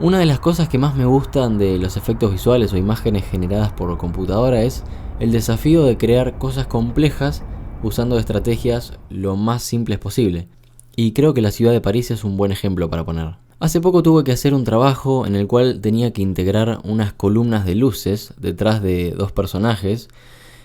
Una de las cosas que más me gustan de los efectos visuales o imágenes generadas por computadora es el desafío de crear cosas complejas usando estrategias lo más simples posible. Y creo que la ciudad de París es un buen ejemplo para poner. Hace poco tuve que hacer un trabajo en el cual tenía que integrar unas columnas de luces detrás de dos personajes,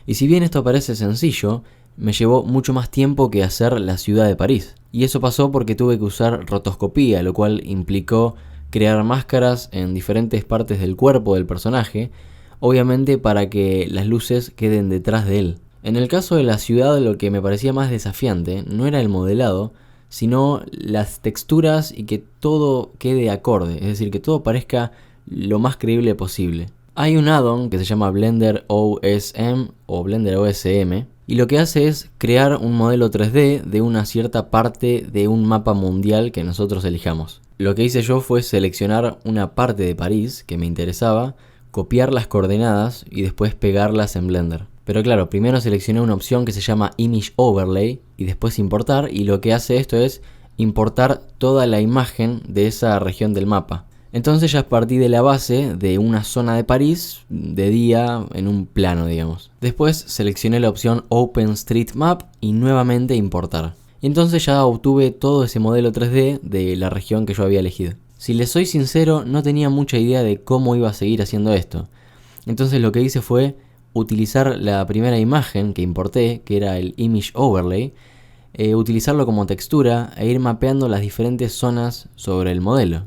y si bien esto parece sencillo, me llevó mucho más tiempo que hacer la ciudad de París. Y eso pasó porque tuve que usar rotoscopía, lo cual implicó crear máscaras en diferentes partes del cuerpo del personaje, obviamente para que las luces queden detrás de él. En el caso de la ciudad, lo que me parecía más desafiante no era el modelado, sino las texturas y que todo quede acorde, es decir, que todo parezca lo más creíble posible. Hay un add-on que se llama Blender OSM o Blender OSM, y lo que hace es crear un modelo 3D de una cierta parte de un mapa mundial que nosotros elijamos. Lo que hice yo fue seleccionar una parte de París que me interesaba, copiar las coordenadas y después pegarlas en Blender. Pero claro, primero seleccioné una opción que se llama Image Overlay y después importar, y lo que hace esto es importar toda la imagen de esa región del mapa. Entonces ya partí de la base de una zona de París de día en un plano, digamos. Después seleccioné la opción OpenStreetMap y nuevamente importar. Y entonces ya obtuve todo ese modelo 3D de la región que yo había elegido. Si les soy sincero, no tenía mucha idea de cómo iba a seguir haciendo esto. Entonces lo que hice fue utilizar la primera imagen que importé, que era el Image Overlay, utilizarlo como textura e ir mapeando las diferentes zonas sobre el modelo.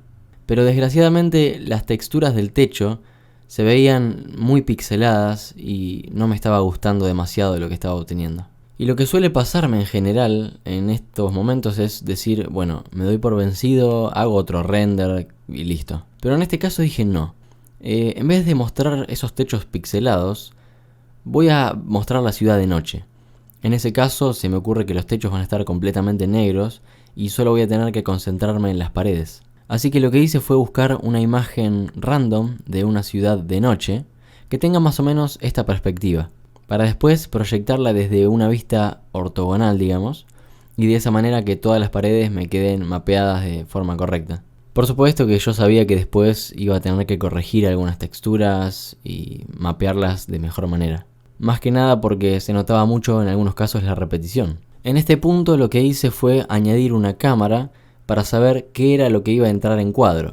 Pero desgraciadamente las texturas del techo se veían muy pixeladas y no me estaba gustando demasiado lo que estaba obteniendo. Y lo que suele pasarme en general en estos momentos es decir, bueno, me doy por vencido, hago otro render y listo. Pero en este caso dije no. En vez de mostrar esos techos pixelados, voy a mostrar la ciudad de noche. En ese caso se me ocurre que los techos van a estar completamente negros y solo voy a tener que concentrarme en las paredes. Así que lo que hice fue buscar una imagen random de una ciudad de noche que tenga más o menos esta perspectiva, para después proyectarla desde una vista ortogonal, digamos, y de esa manera que todas las paredes me queden mapeadas de forma correcta. Por supuesto que yo sabía que después iba a tener que corregir algunas texturas y mapearlas de mejor manera. Más que nada porque se notaba mucho en algunos casos la repetición. En este punto lo que hice fue añadir una cámara para saber qué era lo que iba a entrar en cuadro,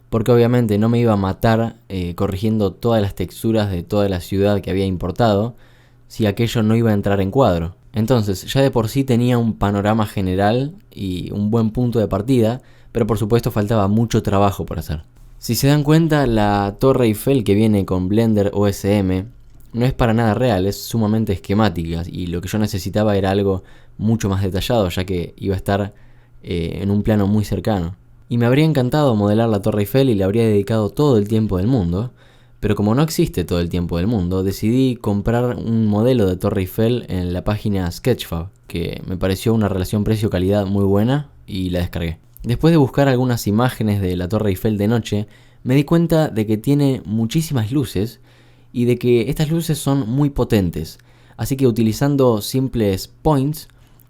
porque obviamente no me iba a matar corrigiendo todas las texturas de toda la ciudad que había importado si aquello no iba a entrar en cuadro. Entonces ya de por sí tenía un panorama general y un buen punto de partida, pero por supuesto faltaba mucho trabajo por hacer. Si se dan cuenta, la Torre Eiffel que viene con Blender OSM no es para nada real, es sumamente esquemática, y lo que yo necesitaba era algo mucho más detallado, ya que iba a estar en un plano muy cercano. Y me habría encantado modelar la Torre Eiffel y le habría dedicado todo el tiempo del mundo, pero como no existe todo el tiempo del mundo, decidí comprar un modelo de Torre Eiffel en la página Sketchfab, que me pareció una relación precio-calidad muy buena y la descargué. Después de buscar algunas imágenes de la Torre Eiffel de noche, me di cuenta de que tiene muchísimas luces y de que estas luces son muy potentes, así que utilizando simples points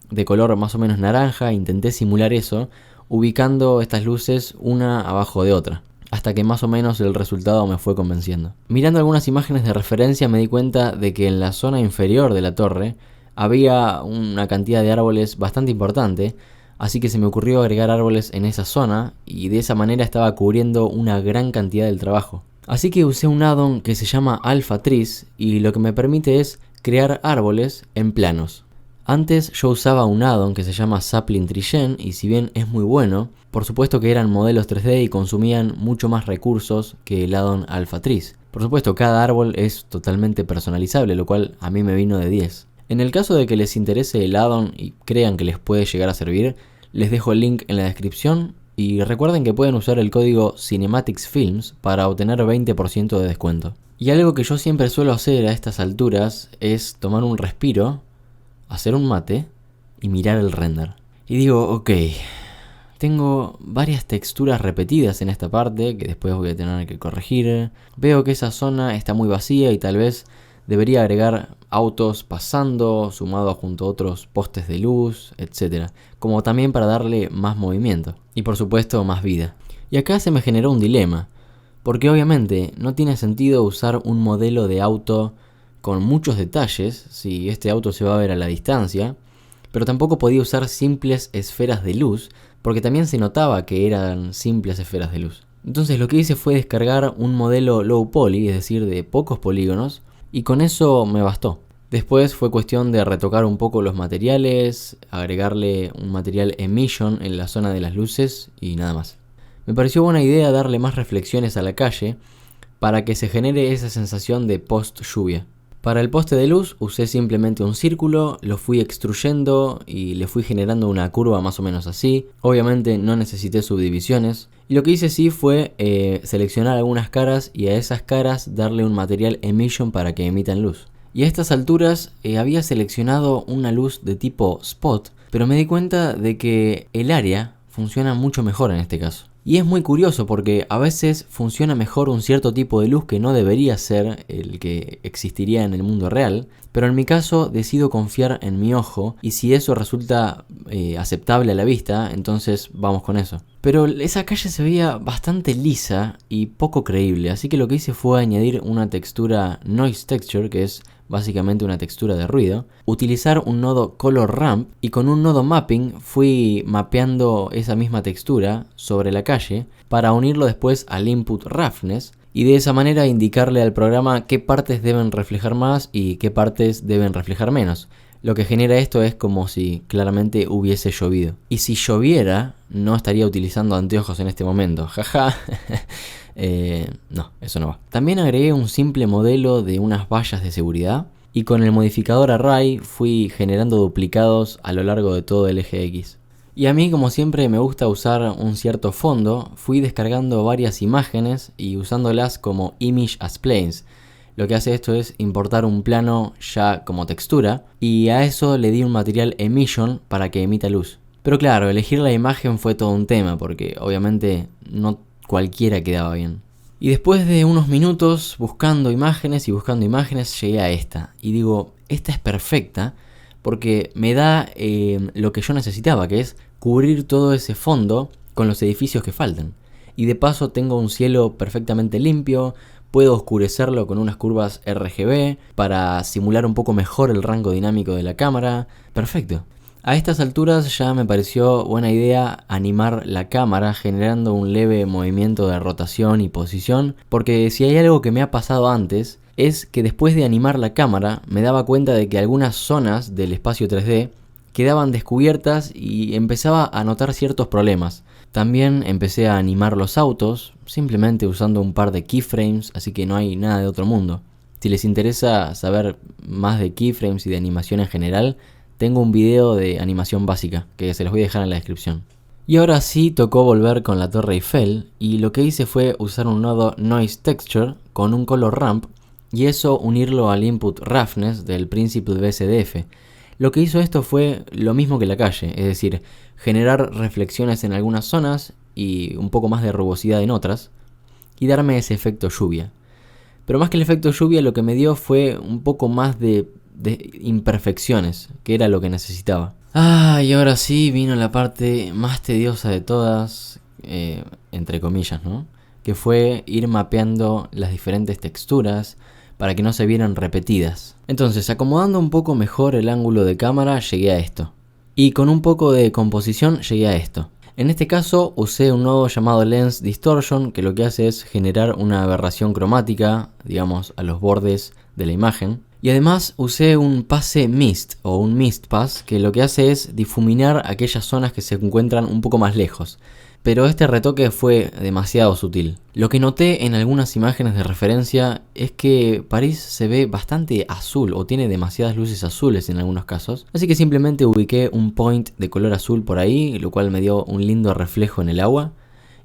de color más o menos naranja, intenté simular eso, ubicando estas luces una abajo de otra, hasta que más o menos el resultado me fue convenciendo. Mirando algunas imágenes de referencia me di cuenta de que en la zona inferior de la torre había una cantidad de árboles bastante importante, así que se me ocurrió agregar árboles en esa zona y de esa manera estaba cubriendo una gran cantidad del trabajo. Así que usé un add-on que se llama Alpha Trees y lo que me permite es crear árboles en planos. Antes yo usaba un add-on que se llama Sapling Tree Gen y si bien es muy bueno, por supuesto que eran modelos 3D y consumían mucho más recursos que el add-on Alpha Trees. Por supuesto, cada árbol es totalmente personalizable, lo cual a mí me vino de 10. En el caso de que les interese el add-on y crean que les puede llegar a servir, les dejo el link en la descripción y recuerden que pueden usar el código CinematicsFilms para obtener 20% de descuento. Y algo que yo siempre suelo hacer a estas alturas es tomar un respiro, hacer un mate y mirar el render. Y digo, ok, tengo varias texturas repetidas en esta parte que después voy a tener que corregir. Veo que esa zona está muy vacía y tal vez debería agregar autos pasando, sumado junto a otros postes de luz, etc. Como también para darle más movimiento y por supuesto más vida. Y acá se me generó un dilema, Porque obviamente no tiene sentido usar un modelo de auto con muchos detalles si este auto se va a ver a la distancia, pero tampoco podía usar simples esferas de luz porque también se notaba que eran simples esferas de luz. Entonces lo que hice fue descargar un modelo low poly, es decir, de pocos polígonos, y con eso me bastó. Después fue cuestión de retocar un poco los materiales, agregarle un material emission en la zona de las luces y nada más. Me pareció buena idea darle más reflexiones a la calle para que se genere esa sensación de post lluvia. Para el poste de luz usé simplemente un círculo, lo fui extruyendo y le fui generando una curva más o menos así. Obviamente no necesité subdivisiones. Y lo que hice sí fue seleccionar algunas caras y a esas caras darle un material emission para que emitan luz. Y a estas alturas había seleccionado una luz de tipo spot, pero me di cuenta de que el área funciona mucho mejor en este caso. Y es muy curioso porque a veces funciona mejor un cierto tipo de luz que no debería ser el que existiría en el mundo real, pero en mi caso decido confiar en mi ojo y si eso resulta aceptable a la vista, entonces vamos con eso. Pero esa calle se veía bastante lisa y poco creíble, así que lo que hice fue añadir una textura Noise Texture, que es básicamente una textura de ruido, utilizar un nodo Color Ramp y con un nodo Mapping fui mapeando esa misma textura sobre la calle para unirlo después al input Roughness y de esa manera indicarle al programa qué partes deben reflejar más y qué partes deben reflejar menos. Lo que genera esto es como si claramente hubiese llovido. Y si lloviera, no estaría utilizando anteojos en este momento. Jaja. No, eso no va. También agregué un simple modelo de unas vallas de seguridad. Y con el modificador Array fui generando duplicados a lo largo de todo el eje X. Y a mí, como siempre, me gusta usar un cierto fondo. Fui descargando varias imágenes y usándolas como Image as Planes. Lo que hace esto es importar un plano ya como textura y a eso le di un material emission para que emita luz. Pero claro, elegir la imagen fue todo un tema porque obviamente no cualquiera quedaba bien. Y después de unos minutos buscando imágenes llegué a esta. Y digo, esta es perfecta porque me da lo que yo necesitaba, que es cubrir todo ese fondo con los edificios que faltan. Y de paso tengo un cielo perfectamente limpio. Puedo oscurecerlo con unas curvas RGB para simular un poco mejor el rango dinámico de la cámara. Perfecto. A estas alturas ya me pareció buena idea animar la cámara generando un leve movimiento de rotación y posición, porque si hay algo que me ha pasado antes es que después de animar la cámara me daba cuenta de que algunas zonas del espacio 3D quedaban descubiertas y empezaba a notar ciertos problemas. También empecé a animar los autos, simplemente usando un par de keyframes, así que no hay nada de otro mundo. Si les interesa saber más de keyframes y de animación en general, tengo un video de animación básica, que se los voy a dejar en la descripción. Y ahora sí tocó volver con la Torre Eiffel, y lo que hice fue usar un nodo Noise Texture con un Color Ramp, y eso unirlo al input Roughness del Principal BSDF. Lo que hizo esto fue lo mismo que la calle, es decir, generar reflexiones en algunas zonas y un poco más de rugosidad en otras, y darme ese efecto lluvia. Pero más que el efecto lluvia, lo que me dio fue un poco más de imperfecciones, que era lo que necesitaba. Y ahora sí vino la parte más tediosa de todas, entre comillas, ¿no? Que fue ir mapeando las diferentes texturas para que no se vieran repetidas. Entonces, acomodando un poco mejor el ángulo de cámara, llegué a esto. Y con un poco de composición, llegué a esto. En este caso, usé un nodo llamado Lens Distortion, que lo que hace es generar una aberración cromática, digamos, a los bordes de la imagen. Y además usé un pase mist o un mist pass, que lo que hace es difuminar aquellas zonas que se encuentran un poco más lejos. Pero este retoque fue demasiado sutil. Lo que noté en algunas imágenes de referencia es que París se ve bastante azul o tiene demasiadas luces azules en algunos casos. Así que simplemente ubiqué un point de color azul por ahí, lo cual me dio un lindo reflejo en el agua.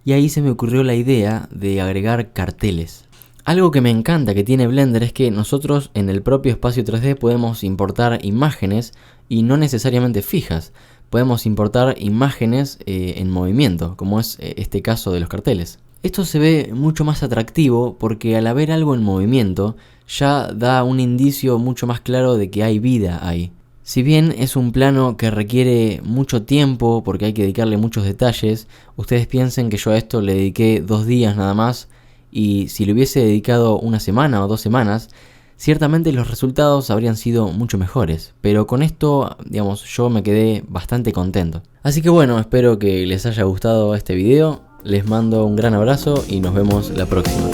Y ahí se me ocurrió la idea de agregar carteles. Algo que me encanta que tiene Blender es que nosotros en el propio espacio 3D podemos importar imágenes y no necesariamente fijas. Podemos importar imágenes en movimiento, como es este caso de los carteles. Esto se ve mucho más atractivo porque al haber algo en movimiento ya da un indicio mucho más claro de que hay vida ahí. Si bien es un plano que requiere mucho tiempo porque hay que dedicarle muchos detalles, ustedes piensen que yo a esto le dediqué 2 días nada más y si le hubiese dedicado una semana o 2 semanas, ciertamente los resultados habrían sido mucho mejores, pero con esto, digamos, yo me quedé bastante contento. Así que bueno, espero que les haya gustado este video, les mando un gran abrazo y nos vemos la próxima.